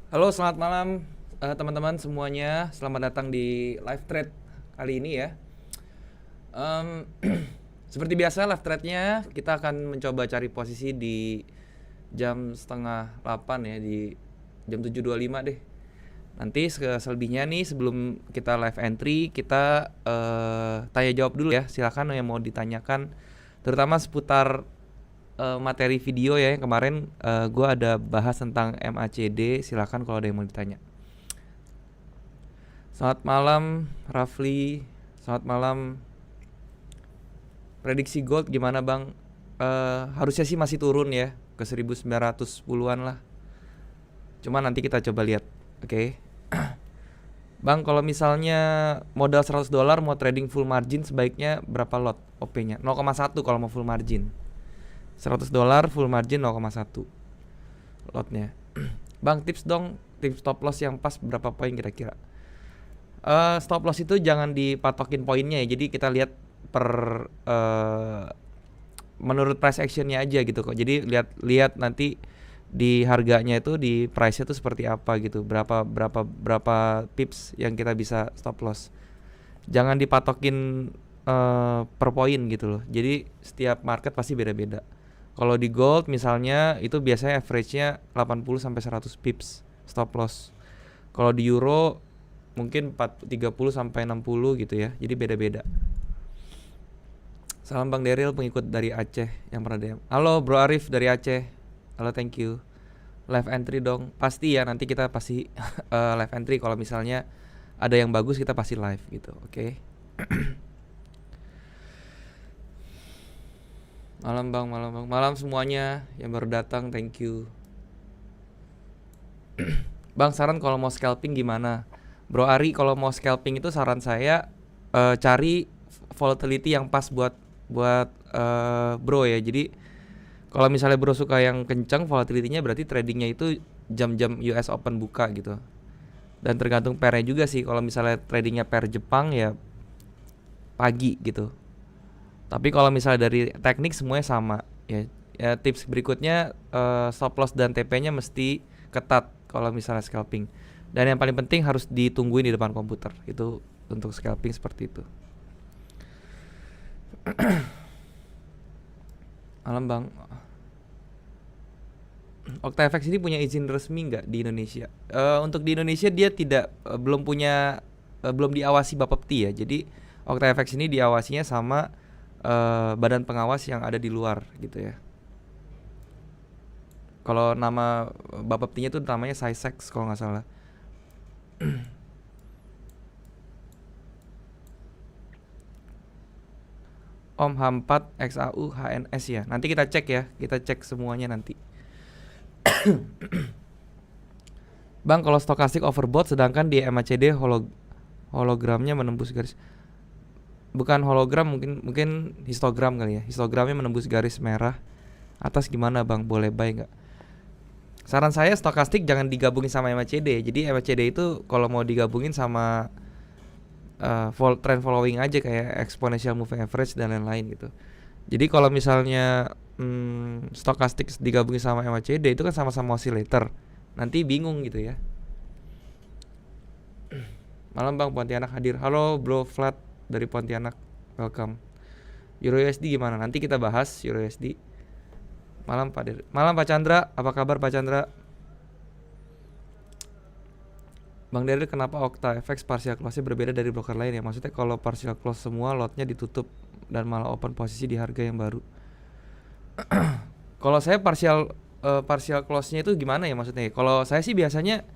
Halo, selamat malam teman-teman semuanya. Selamat datang di live thread kali ini ya. Em, Seperti biasa live threadnya kita akan mencoba cari posisi di jam setengah 8 ya, di jam 7.25 deh. Nanti selebihnya nih sebelum kita live entry kita tanya jawab dulu ya. Silakan yang mau ditanyakan, terutama seputar materi video ya yang kemarin gue ada bahas tentang MACD. Silakan kalau ada yang mau ditanya. Selamat malam Rafli, selamat malam. Prediksi gold gimana bang? Harusnya sih masih turun ya ke 1910-an lah. Cuma nanti kita coba lihat. Oke. Bang, kalau misalnya modal $100 mau trading full margin sebaiknya berapa lot OP-nya? 0,1 kalau mau full margin. $100 full margin 0,1 lotnya. Bang, tips dong, tips stop loss yang pas berapa poin kira-kira? Stop loss itu jangan dipatokin poinnya ya. Jadi kita lihat per menurut price actionnya aja gitu kok. Jadi lihat nanti di harganya itu, di price-nya itu seperti apa gitu. Berapa pips yang kita bisa stop loss. Jangan dipatokin per poin gitu loh. Jadi setiap market pasti beda-beda. Kalau di gold misalnya itu biasanya average-nya 80 sampai 100 pips stop loss. Kalau di euro mungkin 30 sampai 60 gitu ya. Jadi beda-beda. Salam Bang Daryl, pengikut dari Aceh yang pernah DM. Halo Bro Arif dari Aceh. Halo, thank you. Live entry dong. Pasti ya, nanti kita pasti live entry kalau misalnya ada yang bagus kita pasti live gitu. Oke. Malam Bang, malam Bang. Malam semuanya yang baru datang, thank you. Bang, saran kalau mau scalping gimana? Bro Ari, kalau mau scalping itu saran saya cari volatility yang pas buat bro ya. Jadi kalau misalnya bro suka yang kencang volatility-nya, berarti tradingnya itu jam-jam US Open buka gitu. Dan tergantung pairnya juga sih. Kalau misalnya tradingnya pair Jepang ya pagi gitu. Tapi kalau misalnya dari teknik semuanya sama ya. Ya tips berikutnya stop loss dan TP-nya mesti ketat kalau misalnya scalping. Dan yang paling penting harus ditungguin di depan komputer. Itu untuk scalping seperti itu. Malam Bang. OctaFX ini punya izin resmi nggak di Indonesia? Untuk di Indonesia dia tidak belum punya belum diawasi Bapepti ya. Jadi OctaFX ini diawasinya sama badan pengawas yang ada di luar gitu ya. Kalau nama Bapeptinya tuh namanya SciSex kalau nggak salah. Om H4 XAU HNS ya. Nanti kita cek ya. Kita cek semuanya nanti. Bang, kalau stokastik overbought sedangkan di MACD hologramnya menembus garis. Bukan hologram, mungkin histogram kali ya. Histogramnya menembus garis merah atas, gimana Bang? Boleh buy nggak? Saran saya stokastik jangan digabungin sama MACD. Jadi MACD itu kalau mau digabungin sama trend following aja kayak exponential moving average dan lain-lain gitu. Jadi kalau misalnya stokastik digabungin sama MACD itu kan sama-sama oscillator. Nanti bingung gitu ya. Malam Bang, Pontianak hadir. Halo Bro Flat dari Pontianak. Welcome. Euro USD gimana? Nanti kita bahas Euro USD. Malam Pak Chandra, apa kabar Pak Chandra? Bang Daryl, kenapa OctaFX partial close-nya berbeda dari broker lain ya? Maksudnya kalau partial close semua lotnya ditutup dan malah open posisi di harga yang baru. Kalau saya partial close-nya itu gimana ya maksudnya? Kalau saya sih biasanya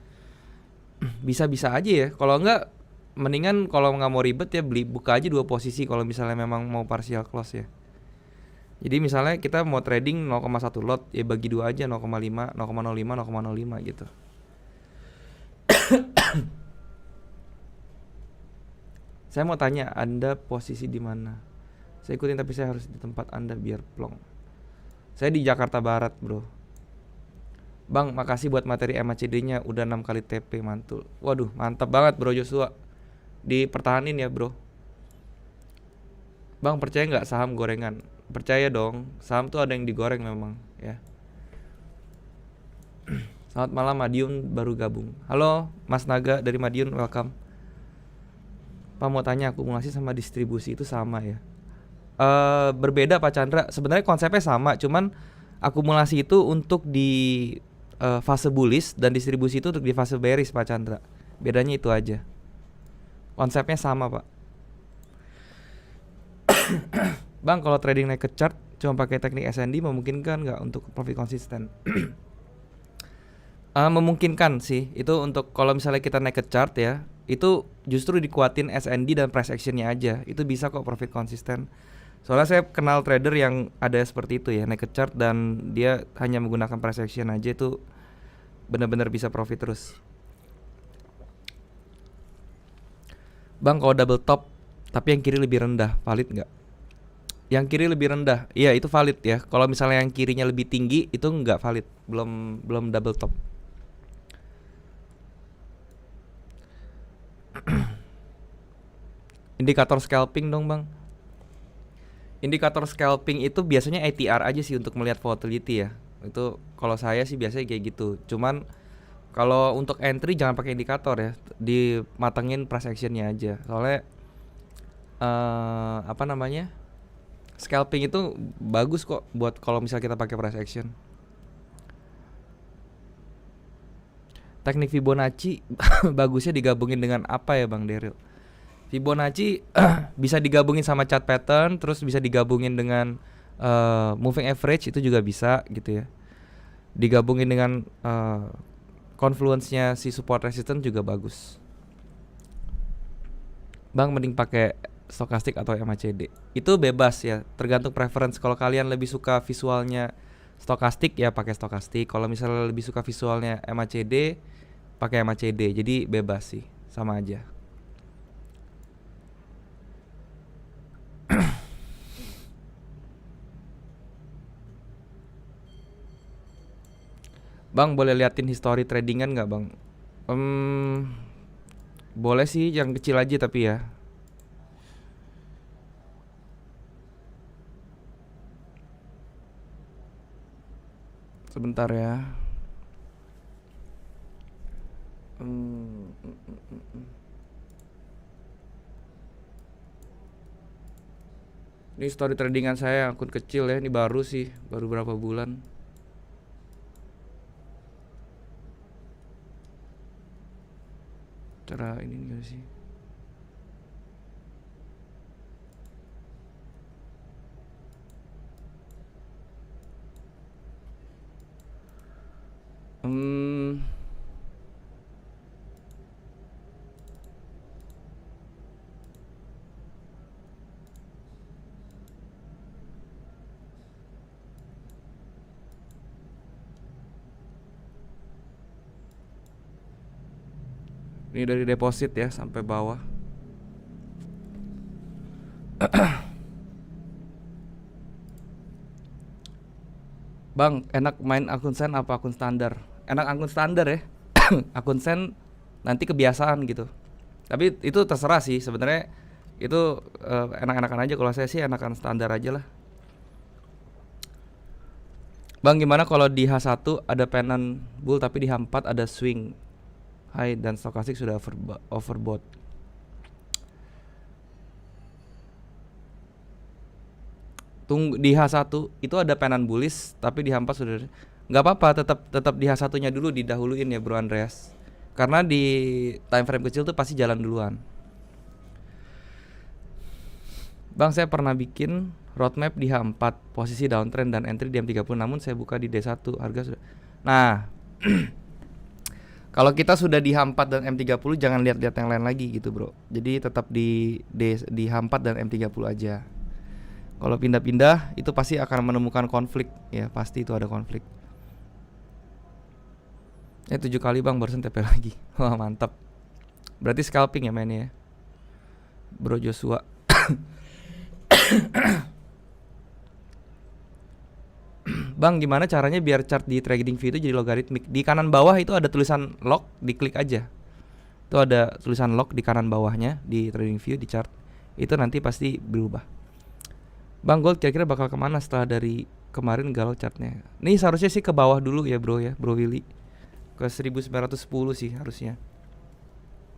bisa-bisa aja ya. Kalau enggak mendingan kalau nggak mau ribet ya beli buka aja dua posisi kalau misalnya memang mau partial close ya. Jadi misalnya kita mau trading 0,1 lot ya bagi dua aja 0,5, 0,05, 0,05 gitu. Saya mau tanya, Anda posisi di mana? Saya ikutin tapi saya harus di tempat Anda biar plong. Saya di Jakarta Barat, Bro. Bang, makasih buat materi MACD-nya udah 6 kali TP, mantul. Waduh, mantap banget Bro Joshua. Dipertahanin ya, Bro. Bang, percaya nggak saham gorengan? Percaya dong, saham tuh ada yang digoreng memang ya. Selamat malam, Madiun baru gabung. Halo Mas Naga dari Madiun, welcome. Pak mau tanya, akumulasi sama distribusi itu sama ya? Berbeda Pak Chandra. Sebenarnya konsepnya sama, cuman akumulasi itu untuk di fase bullish dan distribusi itu untuk di fase bearish Pak Chandra. Bedanya itu aja. Konsepnya sama Pak. Bang, kalau trading naked chart cuma pakai teknik SND memungkinkan nggak untuk profit konsisten? Memungkinkan sih. Itu untuk kalau misalnya kita naked chart ya, itu justru dikuatin SND dan price actionnya aja. Itu bisa kok profit konsisten. Soalnya saya kenal trader yang ada seperti itu ya, naked chart dan dia hanya menggunakan price action aja, itu benar-benar bisa profit terus. Bang, kalau double top tapi yang kiri lebih rendah, valid nggak? Yang kiri lebih rendah, iya itu valid ya. Kalau misalnya yang kirinya lebih tinggi, itu nggak valid, belum double top. Indikator scalping dong bang. Indikator scalping itu biasanya ATR aja sih untuk melihat volatility ya. Itu kalau saya sih biasanya kayak gitu. Cuman kalau untuk entry jangan pakai indikator ya, dimatengin price actionnya aja. Soalnya apa namanya, scalping itu bagus kok buat kalau misalnya kita pakai price action. Teknik Fibonacci bagusnya digabungin dengan apa ya Bang Daryl? Fibonacci bisa digabungin sama chart pattern, terus bisa digabungin dengan moving average, itu juga bisa gitu ya. Digabungin dengan confluence-nya si support resistance juga bagus. Bang, mending pakai stokastik atau MACD? Itu bebas ya, tergantung preference. Kalau kalian lebih suka visualnya stokastik ya pakai stokastik. Kalau misalnya lebih suka visualnya MACD, pakai MACD. Jadi bebas sih, sama aja. Bang, boleh liatin history tradingan nggak bang? Boleh sih, yang kecil aja tapi ya. Sebentar ya. Ini story tradingan saya, akun kecil ya. Ini baru sih, baru berapa bulan. Cara ini enggak sih? Ini dari deposit ya sampai bawah. Bang, enak main akun sen apa akun standar? Enak akun standar ya. Akun sen nanti kebiasaan gitu. Tapi itu terserah sih sebenarnya. Itu enak-enakan aja. Kalau saya sih enakan standar aja lah. Bang, gimana kalau di H1 ada pennant bull tapi di H4 ada swing high dan stokastik sudah overbought? Tunggu di H1 itu ada pennant bullish tapi di H4 sudah, nggak apa-apa, tetap di H1-nya dulu didahuluin ya Bro Andreas. Karena di time frame kecil tuh pasti jalan duluan. Bang, saya pernah bikin roadmap di H4, posisi downtrend dan entry di M30, namun saya buka di D1, harga sudah. Nah, kalau kita sudah di H4 dan M30 jangan lihat-lihat yang lain lagi gitu, Bro. Jadi tetap di H4 dan M30 aja. Kalau pindah-pindah itu pasti akan menemukan konflik ya, pasti itu ada konflik. 7 kali bang, barusan TP lagi. Wah mantap. Berarti scalping ya mainnya ya, Bro Joshua. Bang, gimana caranya biar chart di TradingView itu jadi logaritmik? Di kanan bawah itu ada tulisan log, diklik aja. Itu ada tulisan log di kanan bawahnya di TradingView di chart. Itu nanti pasti berubah. Bang, gold kira-kira bakal kemana setelah dari kemarin galau chartnya? Nih seharusnya sih ke bawah dulu ya bro Willy. ke 1910 sih harusnya.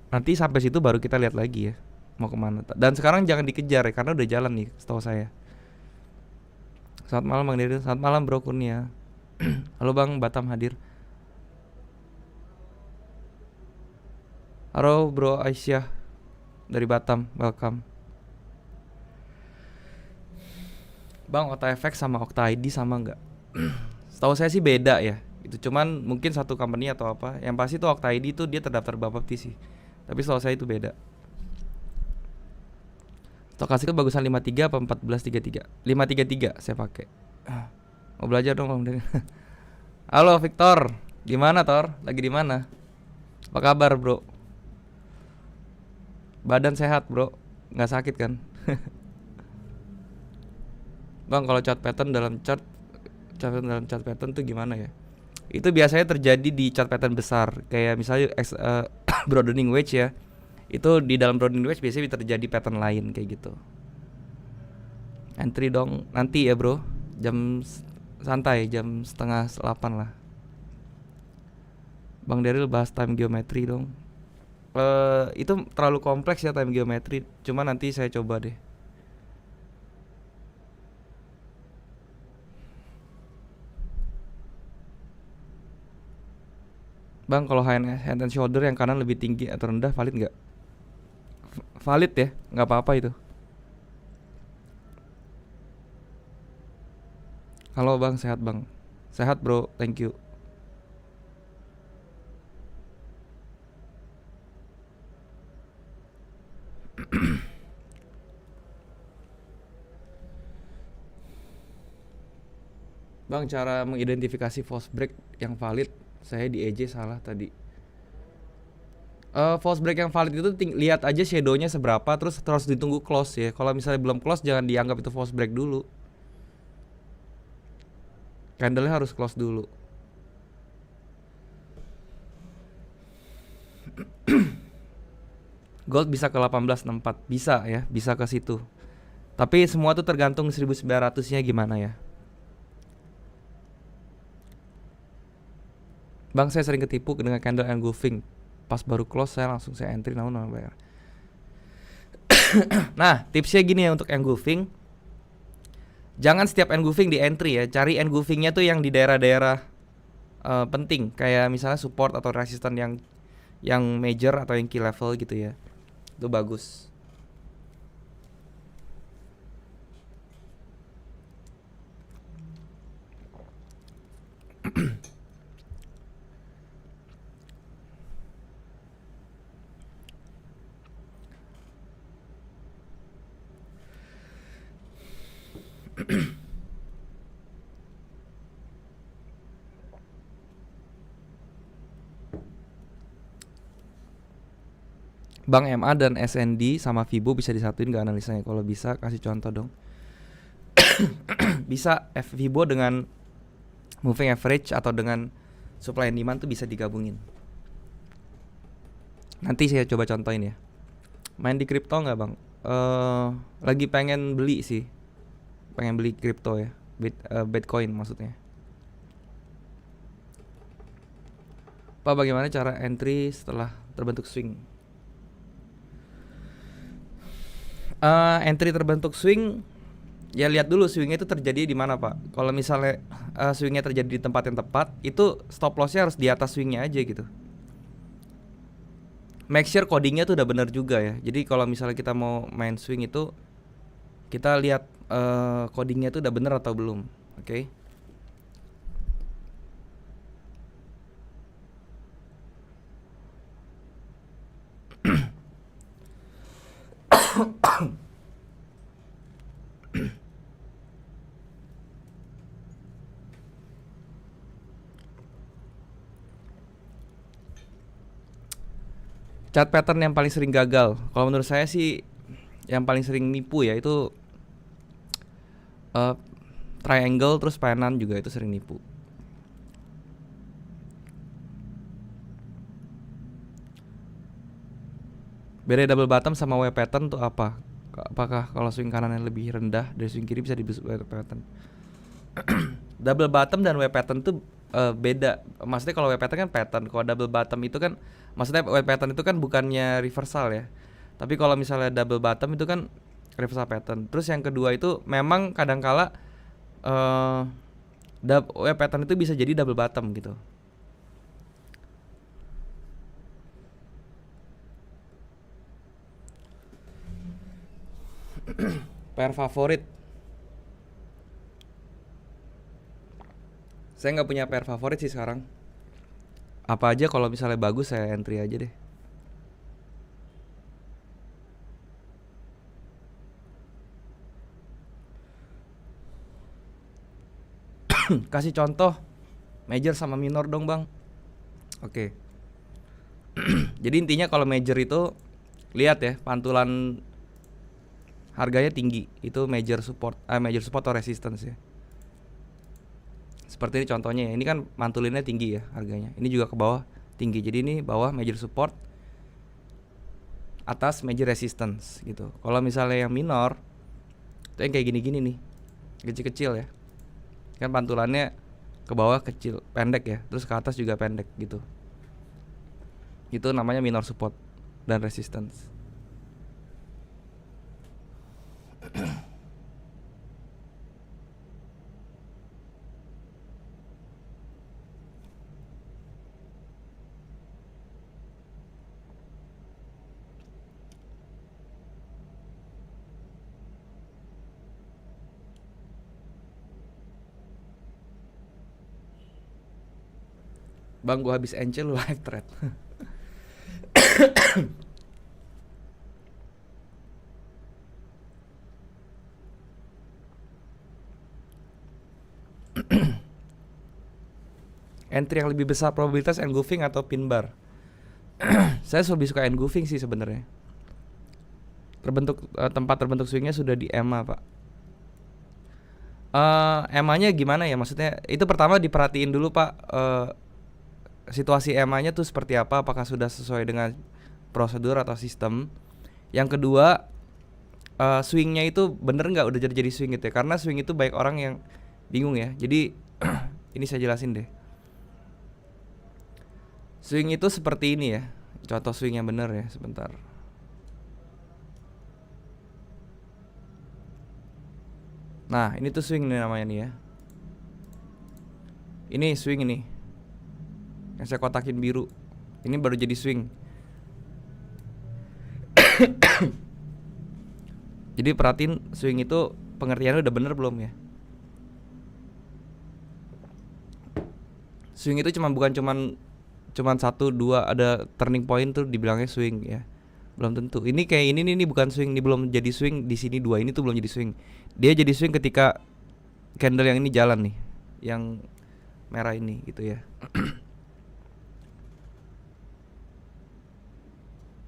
Nanti sampai situ baru kita lihat lagi ya mau kemana. Dan sekarang jangan dikejar ya karena udah jalan nih setahu saya. Selamat malam Bang Diri. Selamat malam Bro Kurnia. Halo Bang Batam hadir. Halo Bro Aisyah dari Batam, welcome. Bang, OtaFX sama Okta ID sama nggak? Setahu saya sih beda ya. Itu cuman mungkin satu company atau apa. Yang pasti tuh Okta ID tuh dia terdaftar Bapepti sih. Tapi setahu saya itu beda. Stokastik itu bagusan 53 apa 1433? 533 saya pakai. Mau belajar dong Bang. Halo Victor, gimana Tor? Lagi di mana? Apa kabar bro? Badan sehat bro, nggak sakit kan? Bang, kalau chart pattern dalam chart pattern tuh gimana ya? Itu biasanya terjadi di chart pattern besar, kayak misalnya broadening wedge ya. Itu di dalam broadening wedge biasanya terjadi pattern lain kayak gitu. Entry dong nanti ya bro, jam santai jam 7:30 lah. Bang Daryl bahas time geometry dong. Itu terlalu kompleks ya time geometry. Cuma nanti saya coba deh. Bang, kalau hand and shoulder yang kanan lebih tinggi atau rendah valid nggak? Valid ya, nggak apa-apa itu. Halo Bang, sehat Bang? Sehat bro, thank you. Bang, cara mengidentifikasi false break yang valid, saya di EJ salah tadi. False break yang valid itu lihat aja shadownya seberapa, terus ditunggu close ya. Kalau misalnya belum close jangan dianggap itu false break dulu. Candlenya harus close dulu. Gold bisa ke 1864, bisa ya, bisa ke situ. Tapi semua tuh tergantung 1900-nya gimana ya. Bang, saya sering ketipu dengan candle engulfing. Pas baru close saya langsung entry namun bayar. Nah, tipsnya gini ya untuk engulfing. Jangan setiap engulfing di entry ya. Cari engulfingnya tuh yang di daerah-daerah penting, kayak misalnya support atau resistance yang major atau yang key level gitu ya. Itu bagus. Bang, MA dan SND sama Fibo bisa disatuin gak analisanya? Kalau bisa kasih contoh dong. Bisa Fibo dengan moving average atau dengan supply and demand tuh bisa digabungin. Nanti saya coba contohin ya. Main di kripto nggak bang? Lagi pengen beli sih. Pengen beli kripto ya, Bitcoin maksudnya. Pak, bagaimana cara entry setelah terbentuk swing? Entry terbentuk swing, ya lihat dulu swingnya itu terjadi di mana Pak. Kalau misalnya swingnya terjadi di tempat yang tepat, itu stop lossnya harus di atas swingnya aja gitu. Make sure codingnya tuh udah bener juga ya. Jadi kalau misalnya kita mau main swing itu, kita lihat codingnya tuh udah bener atau belum, oke? Chart pattern yang paling sering gagal, kalau menurut saya sih yang paling sering nipu ya itu triangle terus penan juga itu sering nipu. Beda double bottom sama W pattern tuh apa? Apakah kalau swing kanannya lebih rendah dari swing kiri bisa disebut W pattern? Double bottom dan W pattern tuh beda. Maksudnya kalau wave pattern kan pattern, kalau double bottom itu kan, maksudnya wave pattern itu kan bukannya reversal ya. Tapi kalau misalnya double bottom itu kan reversal pattern. Terus yang kedua itu memang kadangkala eh wave pattern itu bisa jadi double bottom gitu. Pair favorit, saya nggak punya pair favorit sih sekarang. Apa aja kalau misalnya bagus saya entry aja deh. Kasih contoh major sama minor dong bang. Oke. Jadi intinya kalau major itu lihat ya pantulan harganya tinggi, itu major support atau resistance ya. Seperti ini contohnya ya. Ini kan mantulinnya tinggi ya harganya. Ini juga ke bawah tinggi. Jadi ini bawah major support, atas major resistance gitu. Kalau misalnya yang minor itu yang kayak gini-gini nih, kecil-kecil ya. Kan pantulannya ke bawah kecil, pendek ya. Terus ke atas juga pendek gitu. Itu namanya minor support dan resistance. Bang, gua habis encel lu live thread. Entry yang lebih besar probabilitas engulfing atau pin bar? Saya lebih suka engulfing sih sebenarnya. Tempat terbentuk swingnya sudah di EMA pak. EMA-nya gimana ya? Maksudnya itu pertama diperhatiin dulu pak. Situasi EMA-nya tuh seperti apa? Apakah sudah sesuai dengan prosedur atau sistem? Yang kedua, swingnya itu bener nggak udah jadi swing gitu ya? Karena swing itu banyak orang yang bingung ya. Jadi ini saya jelasin deh. Swing itu seperti ini ya. Contoh swing yang bener ya, sebentar. Nah, ini tuh swing nih namanya nih ya. Ini swing ini. Yang saya kotakin biru. Ini baru jadi swing. Jadi perhatiin swing itu pengertiannya udah bener belum ya? Swing itu bukan cuman 1-2 ada turning point tuh dibilangnya swing ya. Belum tentu. Ini kayak ini bukan swing, ini belum jadi swing. Di sini 2 ini tuh belum jadi swing. Dia jadi swing ketika candle yang ini jalan nih, yang merah ini gitu ya.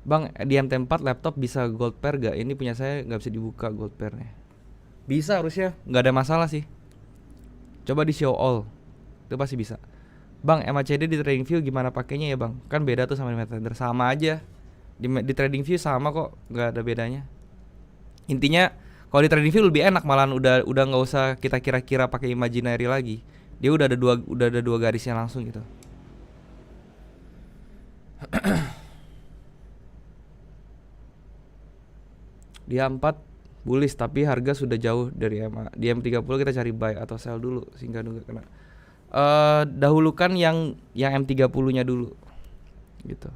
Bang, di MT4 laptop bisa gold pair gak? Ini punya saya gak bisa dibuka gold pairnya. Bisa harusnya, gak ada masalah sih. Coba di show all, itu pasti bisa. Bang, MACD di TradingView gimana pakainya ya bang? Kan beda tuh sama di MetaTrader. Sama aja. Di TradingView sama kok, gak ada bedanya. Intinya kalau di TradingView lebih enak, malahan udah nggak usah kita kira-kira pakai imaginary lagi. Dia udah ada dua garisnya langsung gitu. Dia 4 bullish tapi harga sudah jauh dari EMA. Di M30 kita cari buy atau sell dulu sehingga nggak kena. Dahulukan yang M30-nya dulu gitu.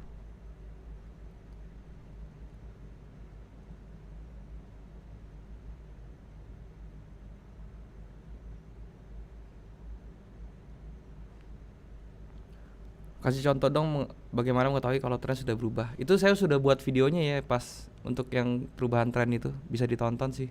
Kasih contoh dong bagaimana mengetahui kalau tren sudah berubah. Itu saya sudah buat videonya ya pas untuk yang perubahan tren itu, bisa ditonton sih.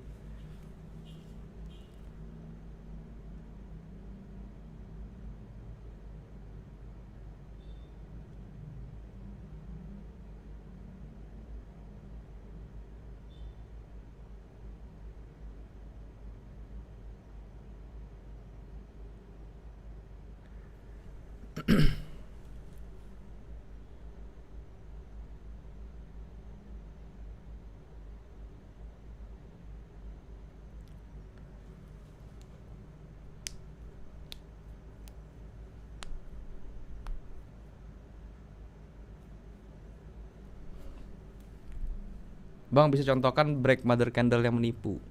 Bang bisa contohkan break mother candle yang menipu.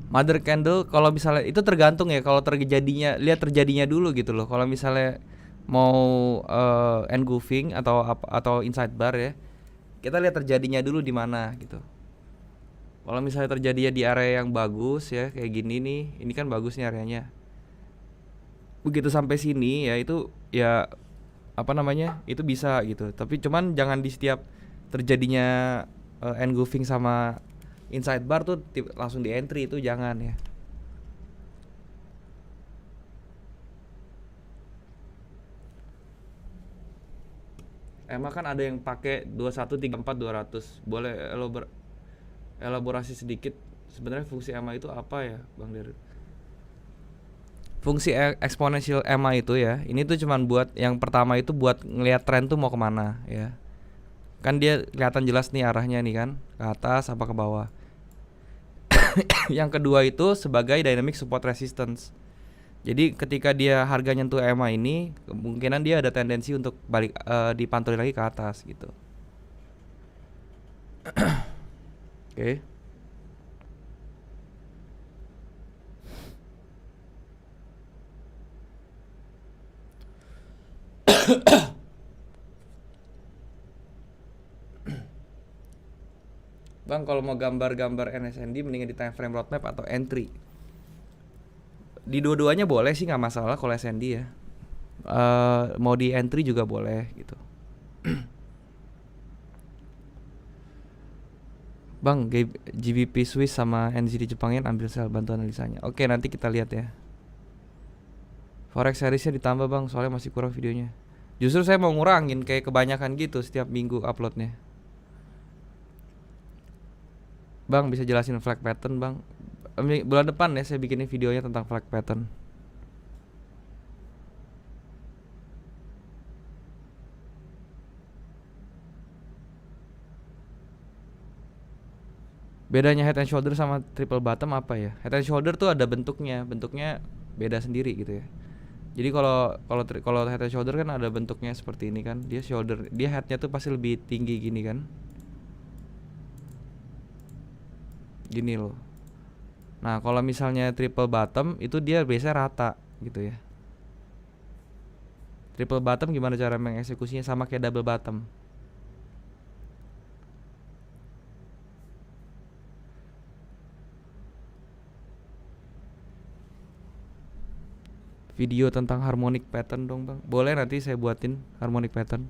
Mother candle kalau misalnya itu tergantung ya, kalau terjadinya lihat terjadinya dulu gitu loh. Kalau misalnya mau engulfing atau inside bar ya, kita lihat terjadinya dulu di mana gitu. Kalau misalnya terjadinya di area yang bagus ya kayak gini nih, ini kan bagus nih areanya. Begitu sampai sini ya itu ya apa namanya itu bisa gitu. Tapi cuman jangan di setiap terjadinya engulfing sama inside bar tuh langsung di entry, itu jangan ya. Emang kan ada yang pakai 2134 200. Boleh elaborasi sedikit sebenarnya fungsi EMA itu apa ya, Bang Der? Fungsi exponential EMA itu ya, ini tuh cuman buat yang pertama itu buat ngelihat tren tuh mau kemana ya. Kan dia kelihatan jelas nih arahnya nih kan, ke atas apa ke bawah. Yang kedua itu sebagai dynamic support resistance. Jadi ketika dia harga nyentuh EMA ini, kemungkinan dia ada tendensi untuk balik dipantulin lagi ke atas gitu. Oke. Bang, kalau mau gambar-gambar NSND mendingan di time frame roadmap atau entry? Di dua-duanya boleh sih, nggak masalah kalau SND ya. Mau di entry juga boleh gitu. Bang, GBP Swiss sama NZD Jepangin ambil sel, bantu analisanya. Oke, nanti kita lihat ya. Forex seriesnya ditambah bang, soalnya masih kurang videonya. Justru saya mau ngurangin, kayak kebanyakan gitu setiap minggu uploadnya. Bang, bisa jelasin flag pattern bang? Bulan depan ya saya bikinin videonya tentang flag pattern. Bedanya head and shoulder sama triple bottom apa ya? Head and shoulder tuh ada bentuknya beda sendiri gitu ya. Jadi kalau head and shoulder kan ada bentuknya seperti ini kan. Dia headnya tuh pasti lebih tinggi gini kan. Gini loh. Nah, kalau misalnya triple bottom itu dia biasanya rata gitu ya. Triple bottom gimana cara mengeksekusinya, sama kayak double bottom. Video tentang harmonic pattern dong bang. Boleh, nanti saya buatin harmonic pattern.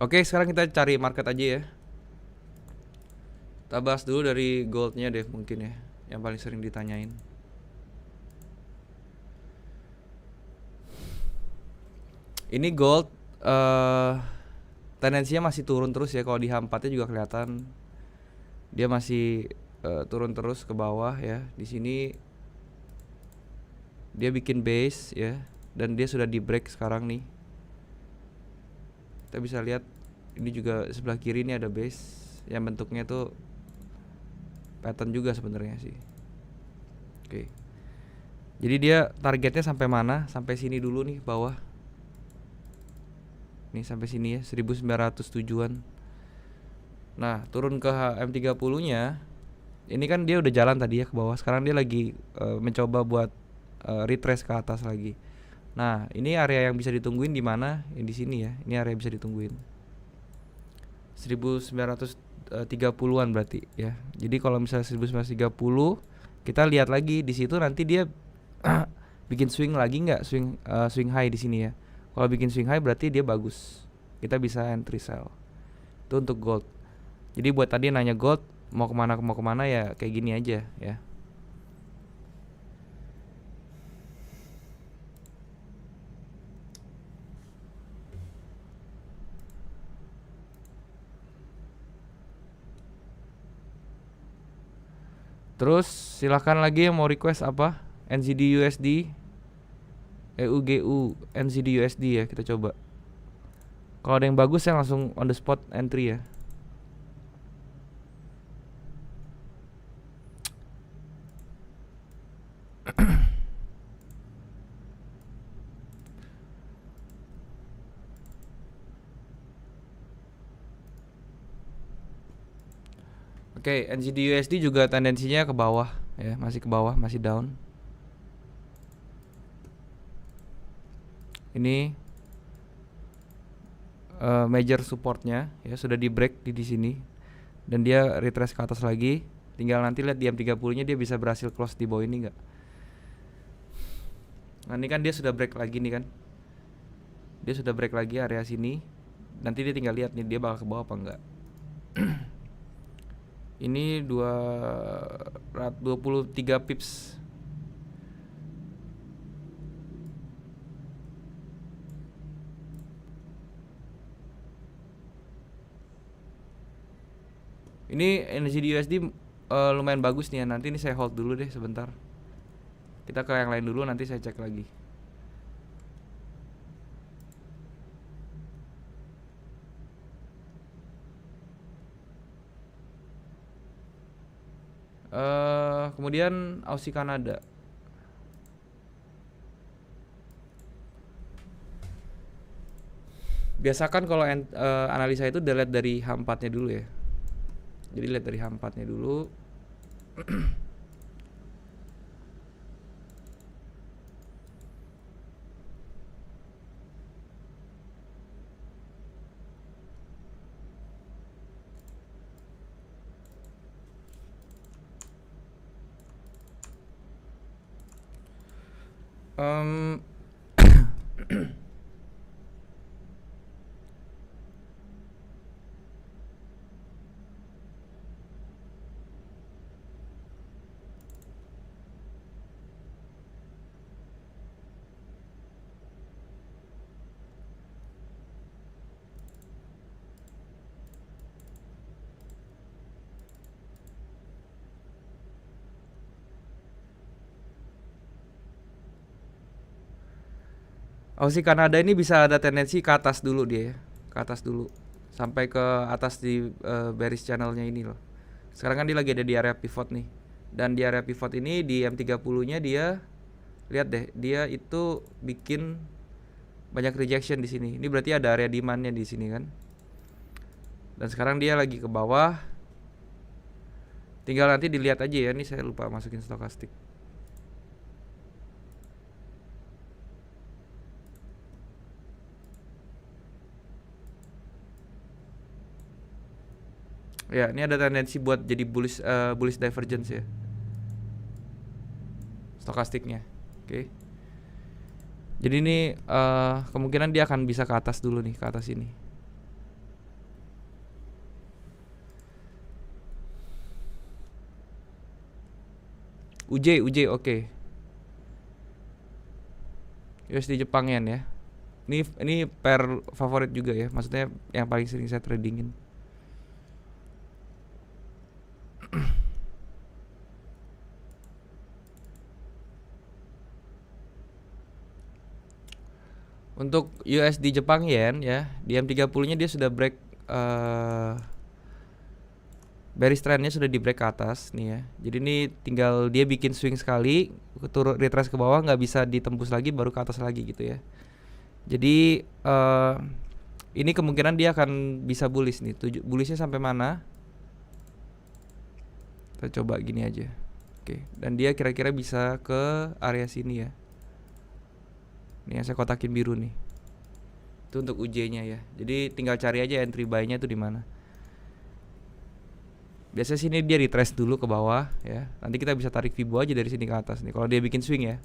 Oke, sekarang kita cari market aja ya. Kita bahas dulu dari goldnya deh mungkin ya, yang paling sering ditanyain. Ini gold tendensinya masih turun terus ya. Kalau di H4-nya juga kelihatan dia masih turun terus ke bawah ya. Di sini dia bikin base ya, dan dia sudah di break sekarang nih. Kita bisa lihat ini juga sebelah kiri ini ada base yang bentuknya tuh pattern juga sebenarnya sih. Oke. Jadi dia targetnya sampai mana? Sampai sini dulu nih bawah. Nih sampai sini ya, 1900 tujuan. Nah, turun ke HM30-nya. Ini kan dia udah jalan tadi ya ke bawah. Sekarang dia lagi mencoba buat retrace ke atas lagi. Nah, ini area yang bisa ditungguin di mana? Di sini ya. Ini area yang bisa ditungguin. 1930-an berarti ya. Jadi kalau misalnya 1930, kita lihat lagi di situ nanti dia bikin swing lagi nggak? Swing high di sini ya. Kalau bikin swing high berarti dia bagus. Kita bisa entry sell. Itu untuk gold. Jadi buat tadi nanya gold mau kemana ya kayak gini aja ya. Terus silahkan lagi yang mau request apa? NZD USD, EUGU, NZD USD ya, kita coba. Kalau ada yang bagus saya langsung on the spot entry ya. Oke, NZD USD juga tendensinya ke bawah ya, masih ke bawah, masih down. Ini major supportnya ya sudah di break di sini dan dia retrace ke atas lagi. Tinggal nanti lihat di M30-nya dia bisa berhasil close di bawah ini enggak. Nah, ini kan dia sudah break lagi nih kan. Dia sudah break lagi area sini. Nanti dia tinggal lihat nih dia bakal ke bawah apa enggak. Ini 23 pips. Ini energi di USD lumayan bagus nih ya. Nanti ini saya hold dulu deh sebentar. Kita ke yang lain dulu, nanti saya cek lagi. Kemudian Aussie Kanada. Biasakan kalau analisa itu dilihat dari H4-nya dulu ya. Jadi lihat dari H4-nya dulu. Aussie Kanada ini bisa ada tendensi ke atas dulu dia ya. Ke atas dulu sampai ke atas di bearish channelnya ini loh. Sekarang kan dia lagi ada di area pivot nih. Dan di area pivot ini di M30-nya dia lihat deh, dia itu bikin banyak rejection di sini. Ini berarti ada area demand-nya di sini kan. Dan sekarang dia lagi ke bawah. Tinggal nanti dilihat aja ya. Ini saya lupa masukin stokastik. Ya, ini ada tendensi buat jadi bullish divergence ya. Stokastiknya. Oke. Jadi ini kemungkinan dia akan bisa ke atas dulu nih, ke atas ini. UJ oke. USD Jepang yen ya. Ini pair favorit juga ya. Maksudnya yang paling sering saya tradingin. Untuk USD Jepang yen ya, di M30-nya dia sudah break bearish trendnya sudah di break ke atas nih ya. Jadi ini tinggal dia bikin swing sekali, turun retrace ke bawah nggak bisa ditembus lagi, baru ke atas lagi gitu ya. Jadi ini kemungkinan dia akan bisa bullish nih. Bullishnya sampai mana? Kita coba gini aja. Oke, dan dia kira-kira bisa ke area sini ya. Ini yang saya kotakin biru nih. Itu untuk UJ-nya ya. Jadi tinggal cari aja entry buy-nya itu di mana. Biasanya sini dia retrace dulu ke bawah ya. Nanti kita bisa tarik Fibo aja dari sini ke atas nih. Kalau dia bikin swing ya.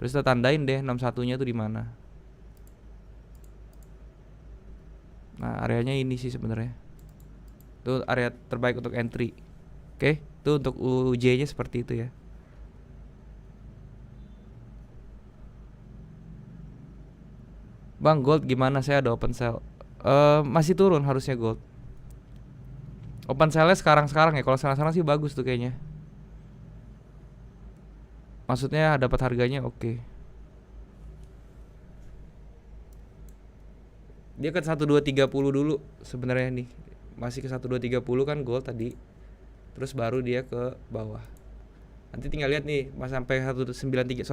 Terus kita tandain deh 61-nya tuh di mana. Nah, areanya ini sih sebenarnya. Itu area terbaik untuk entry. Oke, itu untuk UJ-nya seperti itu ya. Bang, gold gimana? Saya ada open sell. Masih turun harusnya gold. Open sell-nya sekarang ya. Kalau sekarang sih bagus tuh kayaknya. Maksudnya dapat harganya oke. Dia ke 1230 dulu sebenarnya nih. Masih ke 1230 kan gold tadi. Terus baru dia ke bawah. Nanti tinggal lihat nih, Mas sampai 1930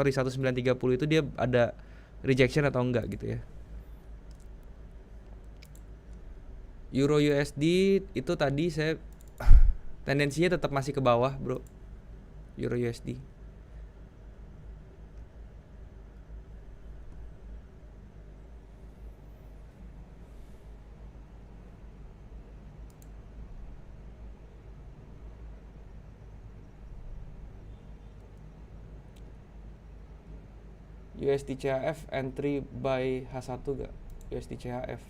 itu dia ada rejection atau enggak gitu ya. Euro USD itu tadi saya Tendensinya tetap masih ke bawah, bro. Euro USD. USD CHF entry by H1 gak? USD CHF.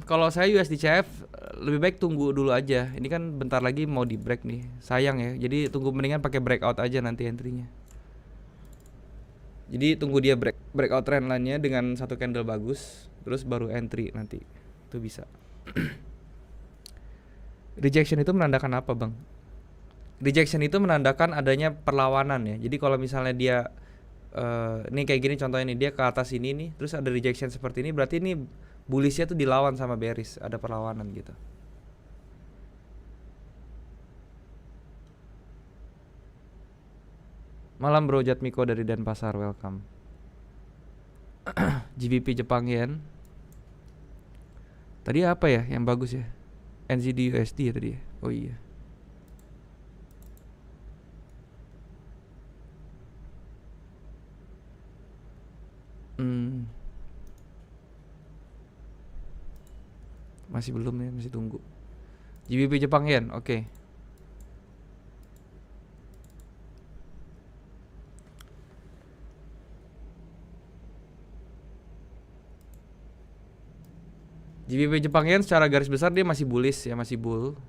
Kalau saya USD CHF lebih baik tunggu dulu aja. Ini kan bentar lagi mau di break nih. Sayang ya. Jadi tunggu, mendingan pakai breakout aja nanti entry-nya. Jadi tunggu dia breakout trend line-nya dengan satu candle bagus, terus baru entry nanti. Itu bisa. Rejection itu menandakan apa, Bang? Rejection itu menandakan adanya perlawanan ya. Jadi kalau misalnya dia ini kayak gini contohnya nih, dia ke atas ini nih, terus ada rejection seperti ini, berarti ini bullishnya tuh dilawan sama bearish, ada perlawanan gitu. Malam bro, Jatmiko dari Denpasar, welcome. GBP Jepang Yen. Tadi apa ya yang bagus ya? NZD USD ya tadi ya? Oh iya. Masih belum ya, masih tunggu. GBP Jepang Yen, oke. GBP Jepang Yen secara garis besar dia masih bullish ya, masih bull.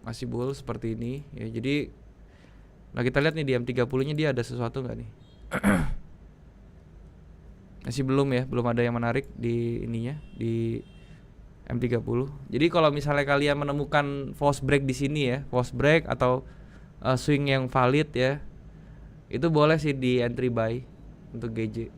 Masih bull seperti ini ya. Jadi nah kita lihat nih di M30-nya dia ada sesuatu nggak nih? Masih belum ya, belum ada yang menarik di ininya, di M30. Jadi kalau misalnya kalian menemukan false break di sini ya, false break atau swing yang valid ya, itu boleh sih di entry buy untuk GJ.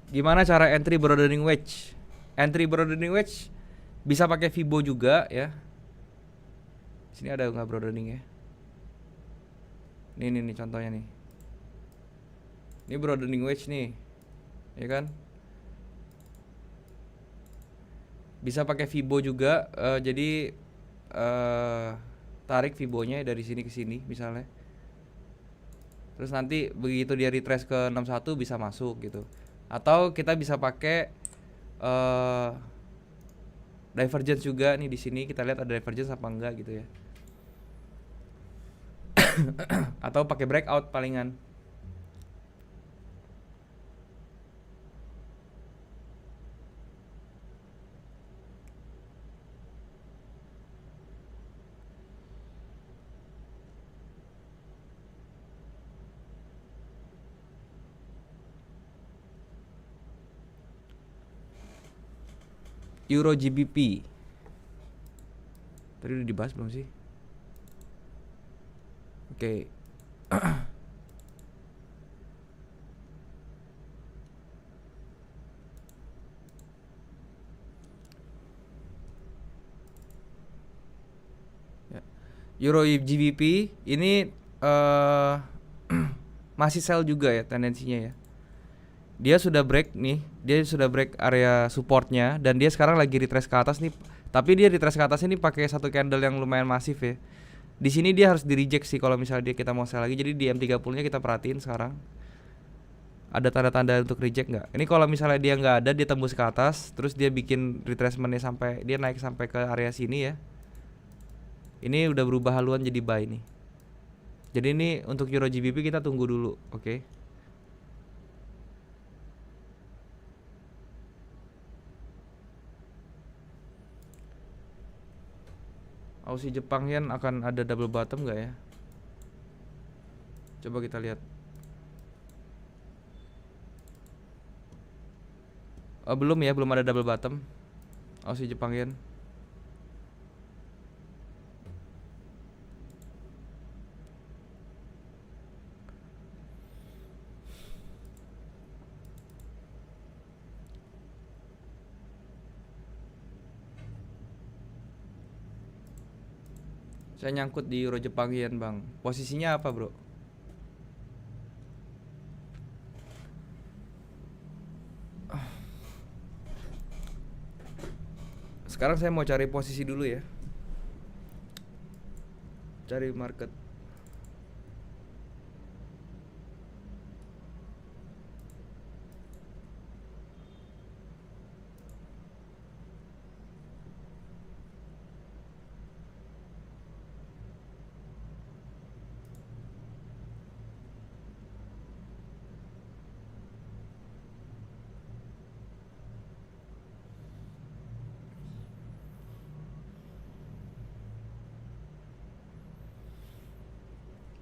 Gimana cara entry broadening wedge? Entry broadening wedge bisa pakai Fibo juga ya. Sini ada nggak broadening ya? Nih contohnya nih. Ini broadening wedge nih, ya kan? Bisa pakai Fibo juga. Jadi tarik Fibonya dari sini ke sini misalnya. Terus nanti begitu dia retrace ke 61 bisa masuk gitu. Atau kita bisa pakai divergence juga nih, di sini kita lihat ada divergence apa enggak gitu ya. Atau pakai breakout palingan. Euro GBP. Tadi udah dibahas belum sih? Oke. Ya. Euro GBP ini masih sell juga ya tendensinya ya. Dia sudah break nih, dia sudah break area supportnya dan dia sekarang lagi retrace ke atas nih. Tapi dia retrace ke atas ini pakai satu candle yang lumayan masif ya. Di sini dia harus di reject sih kalau misalnya kita mau sell lagi. Jadi di M30-nya kita perhatiin sekarang. Ada tanda-tanda untuk reject nggak? Ini kalau misalnya dia nggak ada, dia tembus ke atas, terus dia bikin retracement-nya sampai dia naik sampai ke area sini ya. Ini udah berubah haluan jadi buy nih. Jadi ini untuk Euro GBP kita tunggu dulu, oke? Aussie Jepang Yen akan ada double bottom nggak ya? Coba kita lihat. Belum ya, belum ada double bottom. Aussie Jepang Yen. Saya nyangkut di Euro Jepang Yen, Bang. Posisinya apa, Bro? Sekarang saya mau cari posisi dulu ya. Cari market.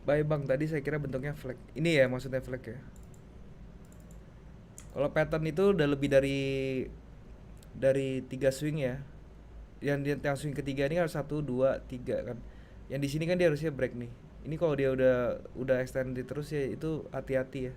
Bye Bang, tadi saya kira bentuknya flag. Ini ya maksudnya flag ya. Kalau pattern itu udah lebih dari 3 swing ya. Yang swing ketiga ini harus 1, 2, 3 kan. Yang di sini kan dia harusnya break nih. Ini kalau dia udah extended terus ya itu hati-hati ya.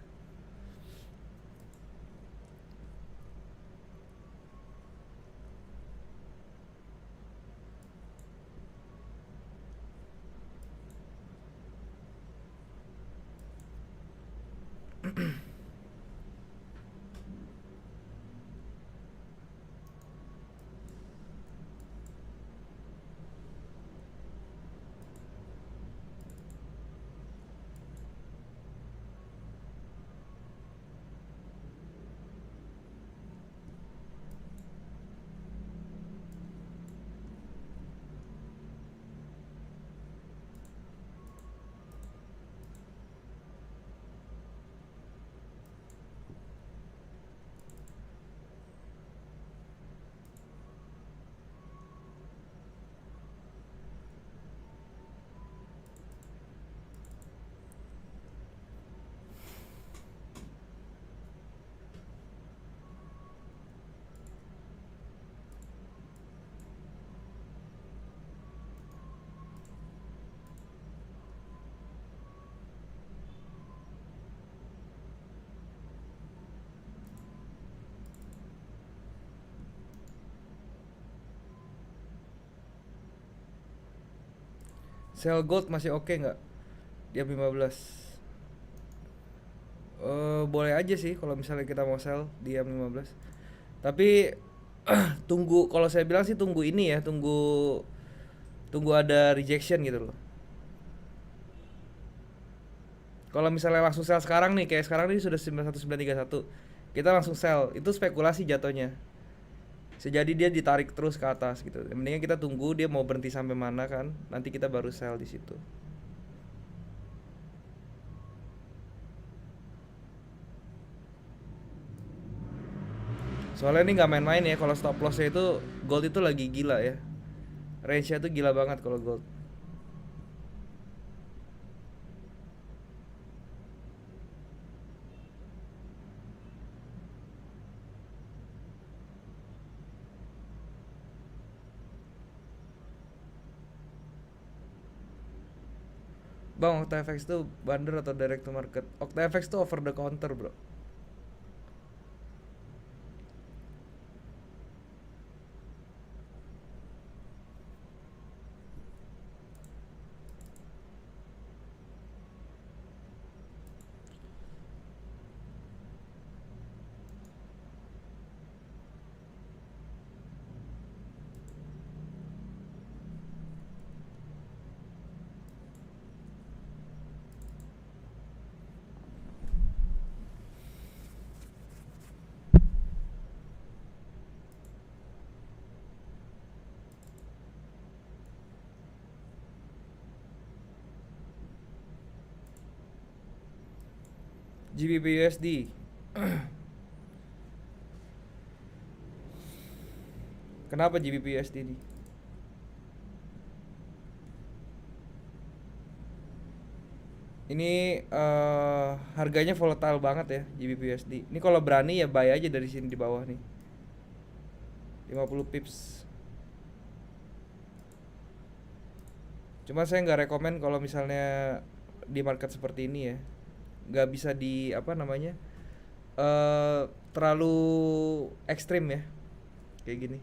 Sell gold masih oke nggak? Dia 15. Boleh aja sih kalau misalnya kita mau sell di 15. Tapi tunggu, kalau saya bilang sih tunggu ini ya, tunggu ada rejection gitu loh. Kalau misalnya langsung sell sekarang nih, kayak sekarang ini sudah 91931, kita langsung sell, itu spekulasi jatuhnya. Sejadi dia ditarik terus ke atas gitu. Mendingan kita tunggu dia mau berhenti sampai mana kan, nanti kita baru sell di situ. Soalnya ini nggak main-main ya, kalau stop lossnya itu gold itu lagi gila ya. Range-nya tuh gila banget kalau gold. Bang, OctaFX tuh bandar atau direct to market? OctaFX tuh over the counter, bro. GBP USD. Kenapa GBP USD ini? Ini harganya volatile banget ya GBP USD. Ini kalau berani ya buy aja dari sini di bawah nih. 50 pips. Cuma saya nggak rekomen kalau misalnya di market seperti ini ya. Nggak bisa di apa namanya? Terlalu ekstrim ya. Kayak gini.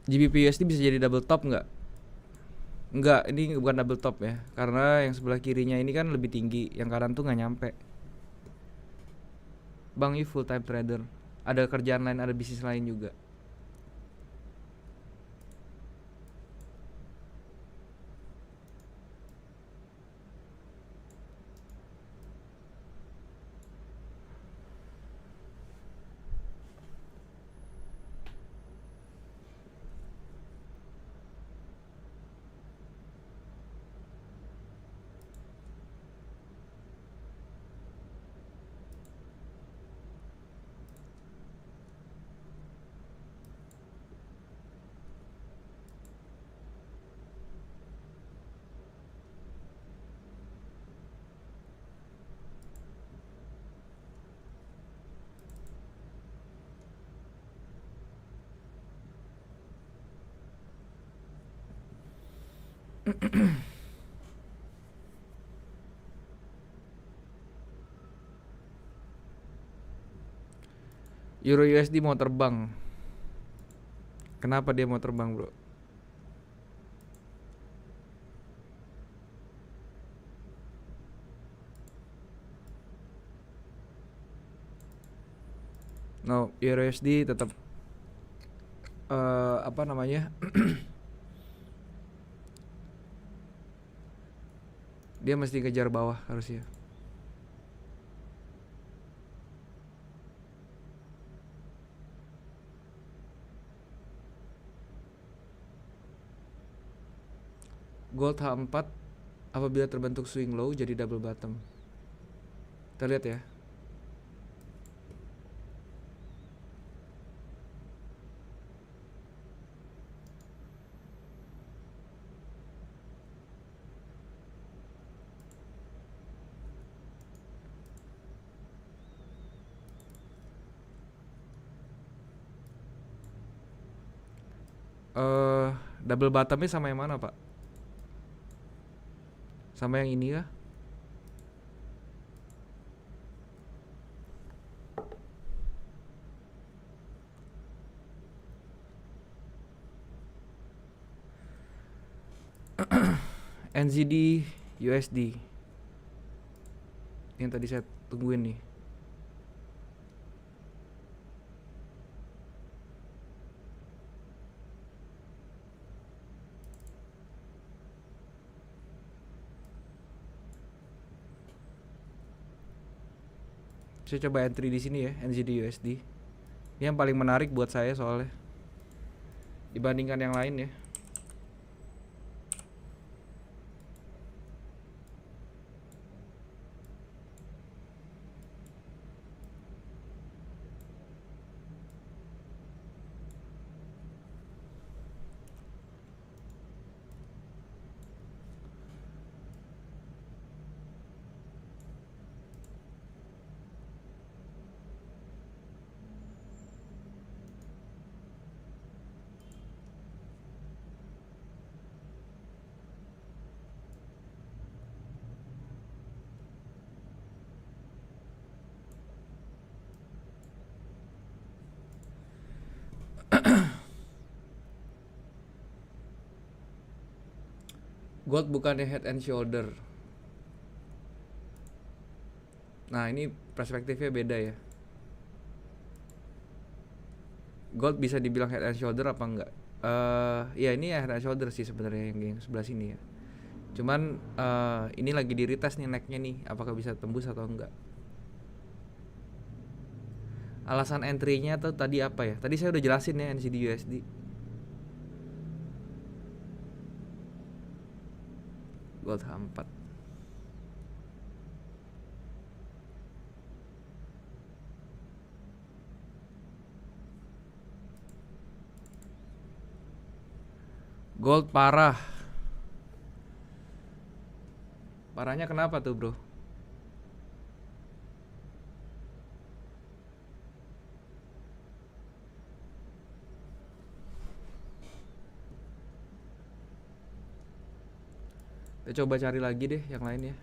GBP USD bisa jadi double top nggak? Nggak, ini bukan double top ya, karena yang sebelah kirinya ini kan lebih tinggi, yang kanan tuh nggak nyampe. Bang, ini full time trader, ada kerjaan lain, ada bisnis lain juga. Euro USD mau terbang. Kenapa dia mau terbang, bro? No, Euro USD tetap apa namanya? Dia mesti kejar bawah harusnya. Gold H4 apabila terbentuk swing low jadi double bottom. Kita lihat ya. Double bottomnya sama yang mana, Pak? Sama yang ini kah? NZD USD yang tadi saya tungguin nih. Saya coba entry di sini ya, NZD USD. Ini yang paling menarik buat saya soalnya dibandingkan yang lain ya. Gold bukannya head and shoulder. Nah, ini perspektifnya beda ya. Gold bisa dibilang head and shoulder apa enggak? Ya ini ya head and shoulder sih sebenarnya yang sebelah sini ya. Cuman ini lagi di retest nih necknya nih, apakah bisa tembus atau enggak? Alasan entry-nya tuh tadi apa ya? Tadi saya udah jelasin ya NZD USD. Gold H4. Gold parah. Parahnya kenapa tuh, bro? Kita coba cari lagi deh yang lain ya.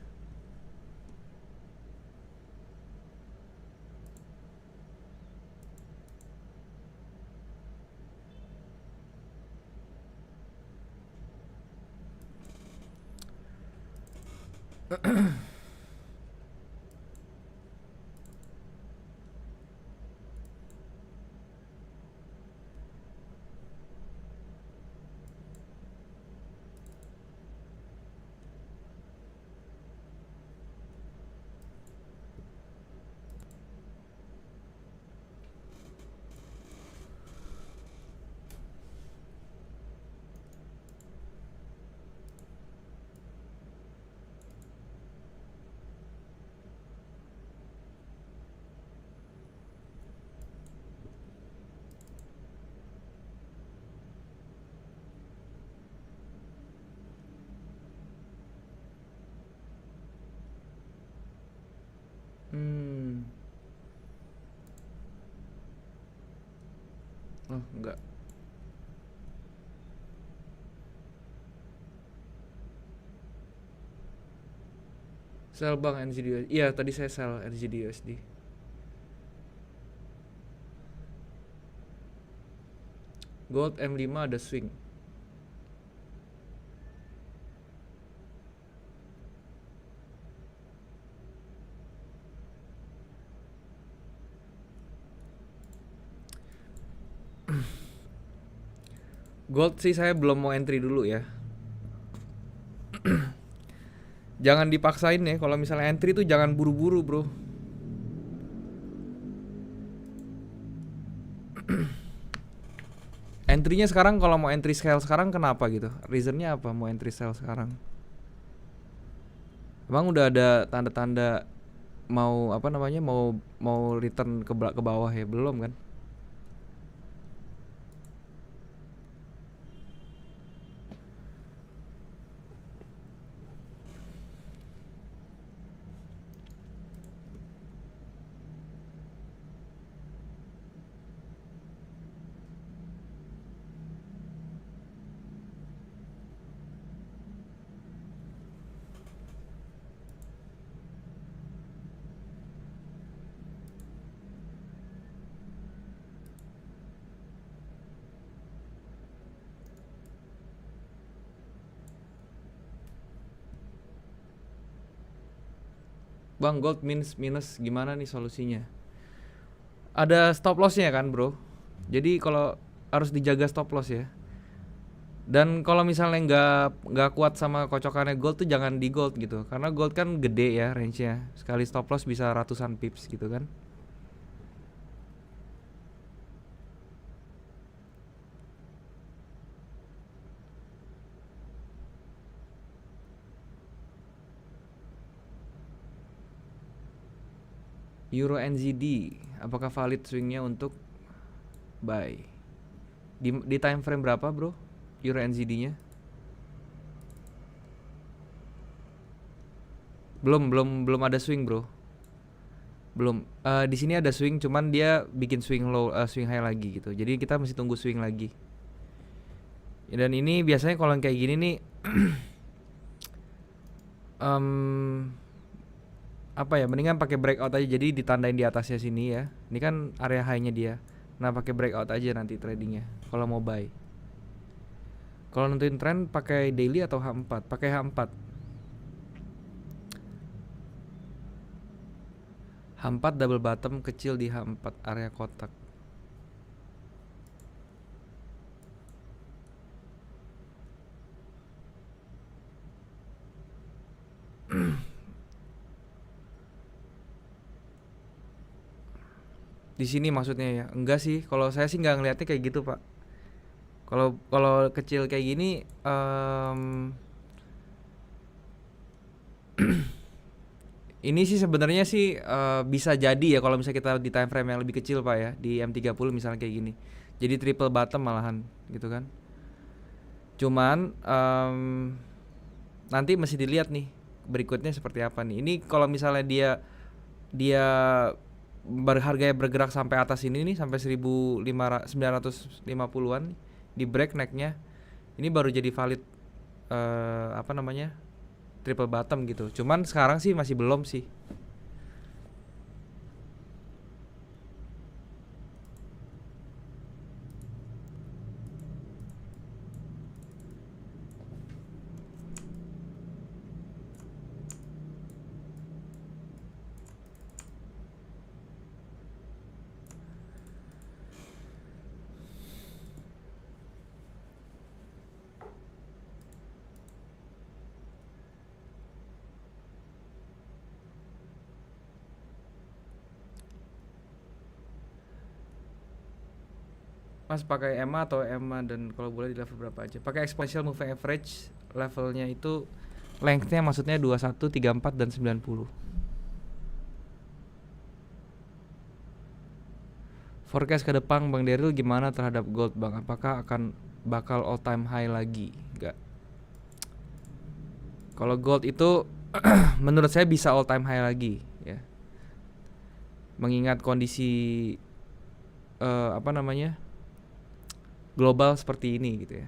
Hmm. Oh, enggak. Sell bang NZD USD. Iya, tadi saya sell NZD USD. Gold M5 ada swing. Gold sih saya belum mau entry dulu ya. Jangan dipaksain ya, kalau misalnya entry tuh jangan buru-buru, bro. Entry-nya sekarang kalau mau entry sell sekarang kenapa gitu? Reasonnya apa mau entry sell sekarang? Emang udah ada tanda-tanda mau apa namanya mau mau return ke bawah ya? Belum kan? Bang, gold minus gimana nih solusinya? Ada stop lossnya kan, bro? Jadi kalau harus dijaga stop loss ya. Dan kalau misalnya nggak kuat sama kocokannya gold tuh jangan di gold gitu, karena gold kan gede ya range-nya. Sekali stop loss bisa ratusan pips gitu kan. Euro NZD, apakah valid swingnya untuk buy? Di time frame berapa, bro? Euro NZD-nya? Belum ada swing, bro. Belum. Di sini ada swing, cuman dia bikin swing low, swing high lagi gitu. Jadi kita mesti tunggu swing lagi. Dan ini biasanya kalau yang kayak gini nih, apa ya? Mendingan pakai breakout aja. Jadi ditandain di atasnya sini ya. Ini kan area high-nya dia. Nah, pakai breakout aja nanti tradingnya. Kalau mau buy. Kalau nentuin trend pakai daily atau H4? Pakai H4. H4 double bottom kecil di H4 area kotak. Di sini maksudnya ya. Enggak sih, kalau saya sih nggak ngeliatnya kayak gitu, Pak. Kalau kalau kecil kayak gini ini sih sebenarnya sih bisa jadi ya kalau misalnya kita di time frame yang lebih kecil, Pak ya, di M30 misalnya kayak gini. Jadi triple bottom malahan gitu kan. Cuman nanti mesti dilihat nih berikutnya seperti apa nih. Ini kalau misalnya dia dia harganya bergerak sampai atas ini nih, sampai 1950-an di break necknya, ini baru jadi valid apa namanya triple bottom gitu. Cuman sekarang sih masih belum sih. Mas pakai EMA atau EMA, dan kalau boleh di level berapa aja? Pakai exponential moving average, levelnya itu lengthnya maksudnya 21, 34 dan 90. Forecast ke depan Bang Daryl gimana terhadap gold Bang? Apakah akan bakal all time high lagi? Enggak. Kalau gold itu menurut saya bisa all time high lagi ya. Mengingat kondisi apa namanya? Global seperti ini gitu ya.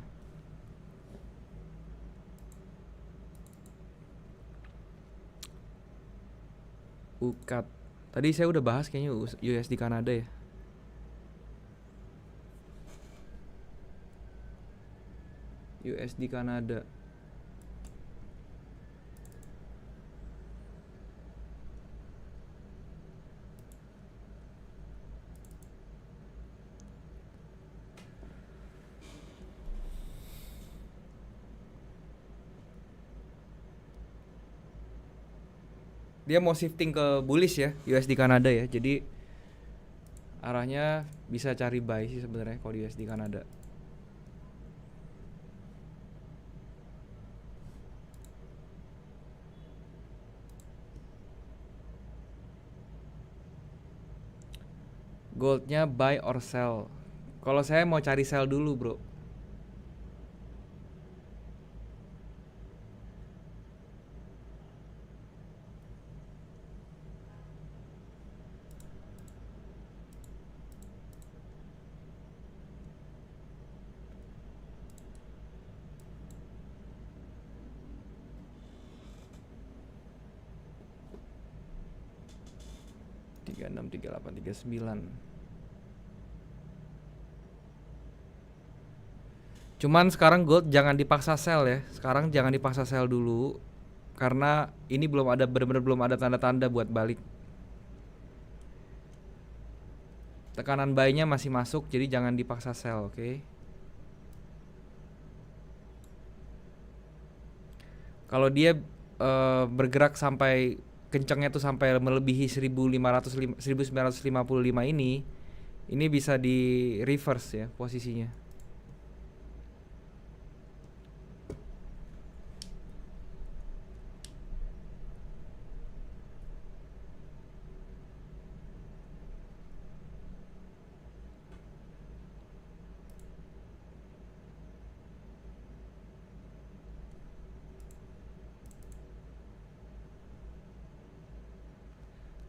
UKAT. Tadi saya udah bahas kayaknya USD Kanada ya. USD Kanada. Dia mau shifting ke bullish ya, USD Kanada ya. Jadi arahnya bisa cari buy sih sebenarnya kalau di USD Kanada. Goldnya buy or sell. Kalau saya mau cari sell dulu bro. Tiga enam, 38, 39. Cuman sekarang gold jangan dipaksa sell ya. Sekarang jangan dipaksa sell dulu karena ini belum ada, benar-benar belum ada tanda-tanda buat balik. Tekanan buy-nya masih masuk, jadi jangan dipaksa sell, oke? Kalau dia bergerak sampai kencangnya tuh sampai melebihi 1955 ini bisa di reverse ya posisinya.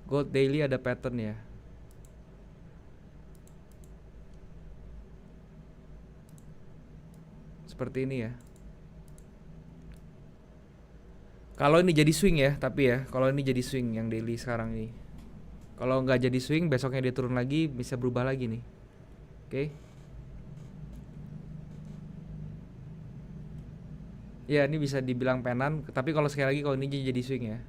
Gold daily ada pattern ya. Seperti ini ya. Kalau ini jadi swing ya, tapi ya, kalau ini jadi swing yang daily sekarang ini. Kalau nggak jadi swing, besoknya dia turun lagi, bisa berubah lagi nih. Oke. Ya, ini bisa dibilang penan, tapi kalau sekali lagi kalau ini jadi swing ya.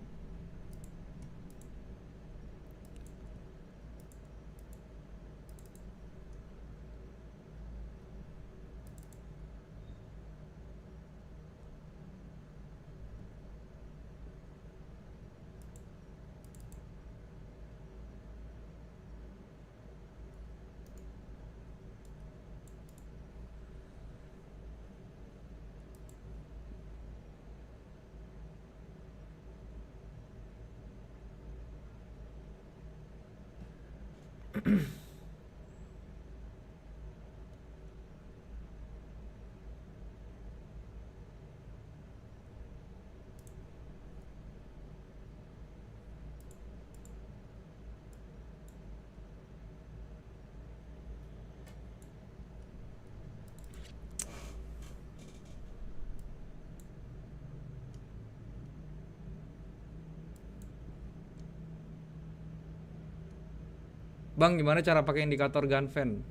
Bang, gimana cara pakai indikator Ganfeng?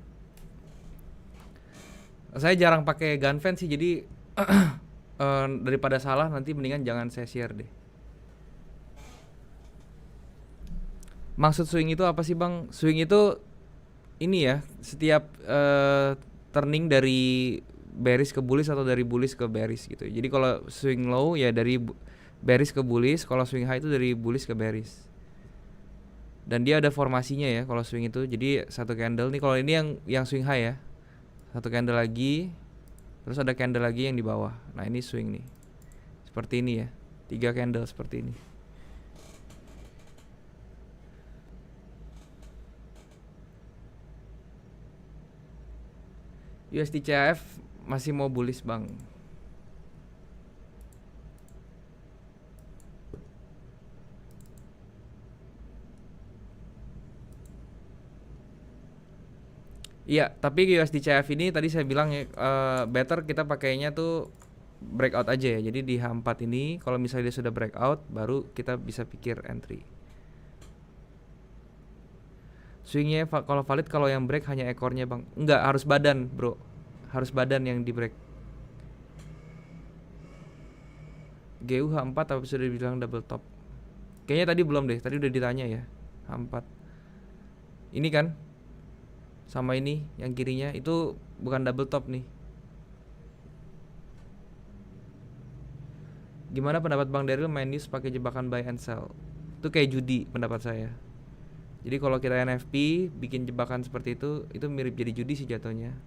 Saya jarang pakai Ganfeng sih, jadi daripada salah nanti mendingan jangan saya share deh. Maksud swing itu apa sih bang? Swing itu ini ya, setiap turning dari bearish ke bullish atau dari bullish ke bearish gitu. Jadi kalau swing low ya dari bearish ke bullish, kalau swing high itu dari bullish ke bearish. Dan dia ada formasinya ya kalau swing itu. Jadi satu candle nih, kalau ini yang swing high ya. Satu candle lagi. Terus ada candle lagi yang di bawah. Nah ini swing nih. Seperti ini ya. 3 candle seperti ini. USD CHF masih mau bullish bang. Iya, tapi USD CHF ini tadi saya bilang ya, better kita pakainya tuh breakout aja ya. Jadi di H4 ini kalau misalnya dia sudah breakout baru kita bisa pikir entry. Swingnya kalau valid kalau yang break hanya ekornya bang. Enggak, harus badan bro. Harus badan yang di break. GU H4 tapi sudah dibilang double top. Kayaknya tadi belum deh, tadi udah ditanya ya. H4 ini kan sama ini yang kirinya itu bukan double top nih. Gimana pendapat Bang Daryl main news pakai jebakan buy and sell? Itu kayak judi pendapat saya. Jadi kalau kita NFP bikin jebakan seperti itu mirip jadi judi sih jatuhnya.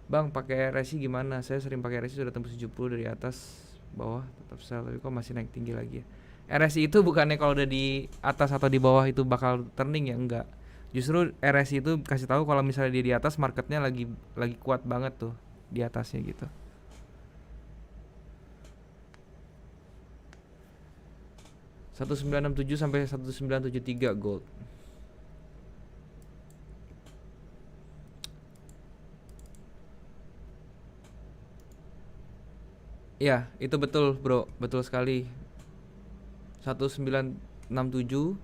Bang, pakai RSI gimana? Saya sering pakai RSI sudah tembus 70 dari atas bawah tetap sell tapi kok masih naik tinggi lagi ya. RSI itu bukannya kalau udah di atas atau di bawah itu bakal turning ya, enggak. Justru RSI itu kasih tahu kalau misalnya dia di atas marketnya lagi kuat banget tuh di atasnya gitu. 1967 sampai 1973 gold. Ya, itu betul, bro. Betul sekali. 1967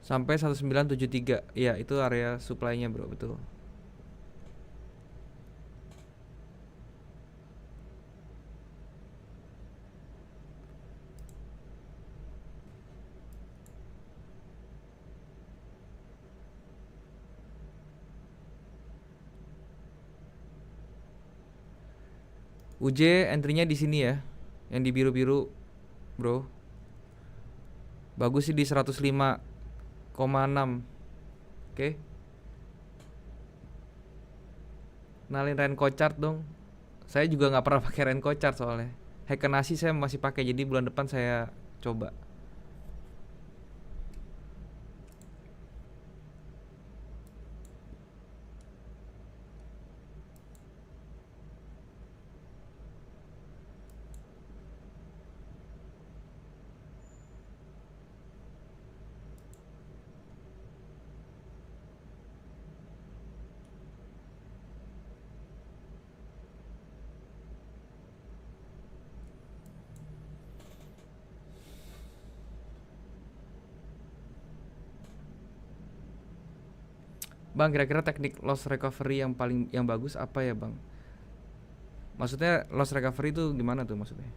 sampai 1973. Iya, itu area supply-nya, bro, betul. UJ entry-nya di sini ya. Yang di biru-biru, bro. Bagus sih di 105,6. Oke. Kenalin Renko chart dong. Saya juga nggak pernah pakai Renko chart soalnya. Heikenhashi saya masih pakai, jadi bulan depan saya coba. Bang, kira-kira teknik loss recovery yang bagus apa ya, Bang? Maksudnya loss recovery itu gimana tuh maksudnya?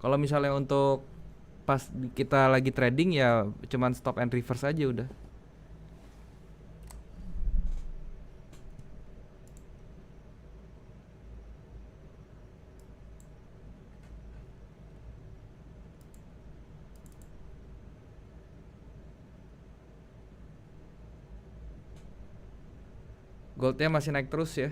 Kalau misalnya untuk pas kita lagi trading ya cuman stop and reverse aja udah. Goldnya masih naik terus ya.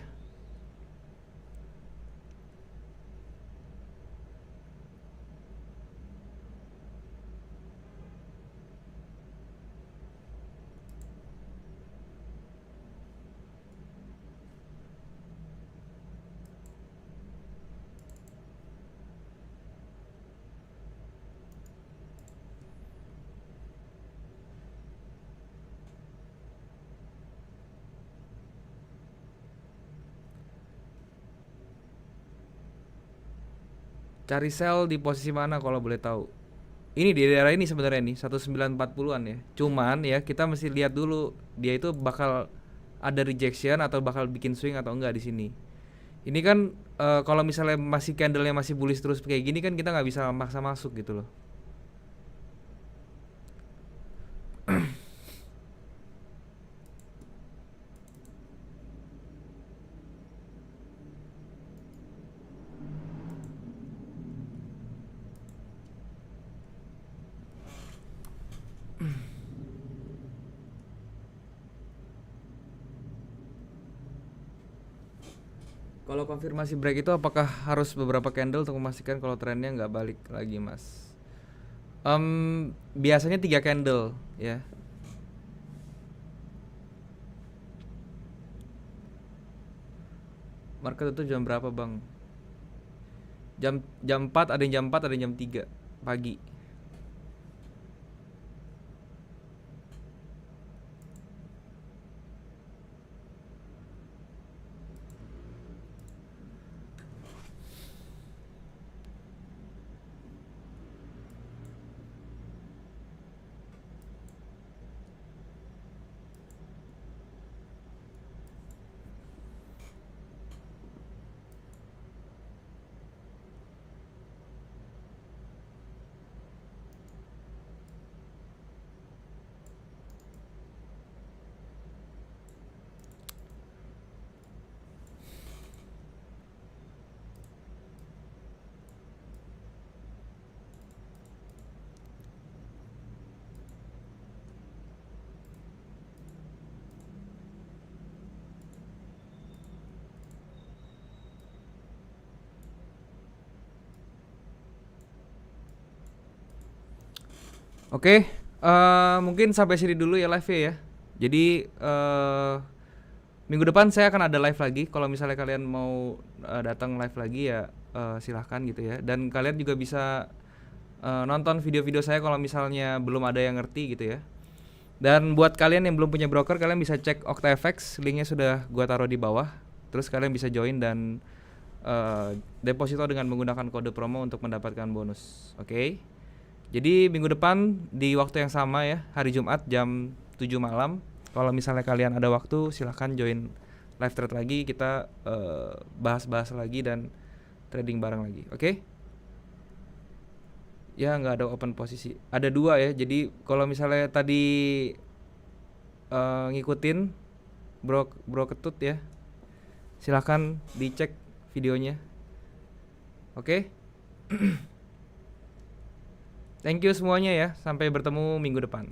Cari sell di posisi mana kalau boleh tahu? Ini di daerah ini sebenarnya nih 1940-an ya. Cuman ya kita mesti lihat dulu dia itu bakal ada rejection atau bakal bikin swing atau enggak di sini. Ini kan kalau misalnya masih candlenya masih bullish terus kayak gini kan kita nggak bisa maksa masuk gitu loh. Kalau konfirmasi break itu apakah harus beberapa candle untuk memastikan kalau trennya nggak balik lagi, Mas? Biasanya 3 candle ya. Market itu jam berapa, Bang? Jam jam 4, ada yang jam 4, ada yang jam 3 pagi. Oke, mungkin sampai sini dulu ya live ya. Jadi minggu depan saya akan ada live lagi. Kalau misalnya kalian mau datang live lagi ya silahkan gitu ya. Dan kalian juga bisa nonton video-video saya kalau misalnya belum ada yang ngerti gitu ya. Dan buat kalian yang belum punya broker, kalian bisa cek OctaFX, linknya sudah gua taruh di bawah. Terus kalian bisa join dan deposito dengan menggunakan kode promo untuk mendapatkan bonus. Oke. Jadi minggu depan di waktu yang sama ya, hari Jumat jam 7 malam. Kalau misalnya kalian ada waktu, silahkan join live trade lagi. Kita bahas-bahas lagi dan trading bareng lagi. Oke? Ya nggak ada open posisi. Ada 2 ya. Jadi kalau misalnya tadi ngikutin bro ketut ya, silahkan dicek videonya. Oke? Thank you semuanya ya. Sampai bertemu minggu depan.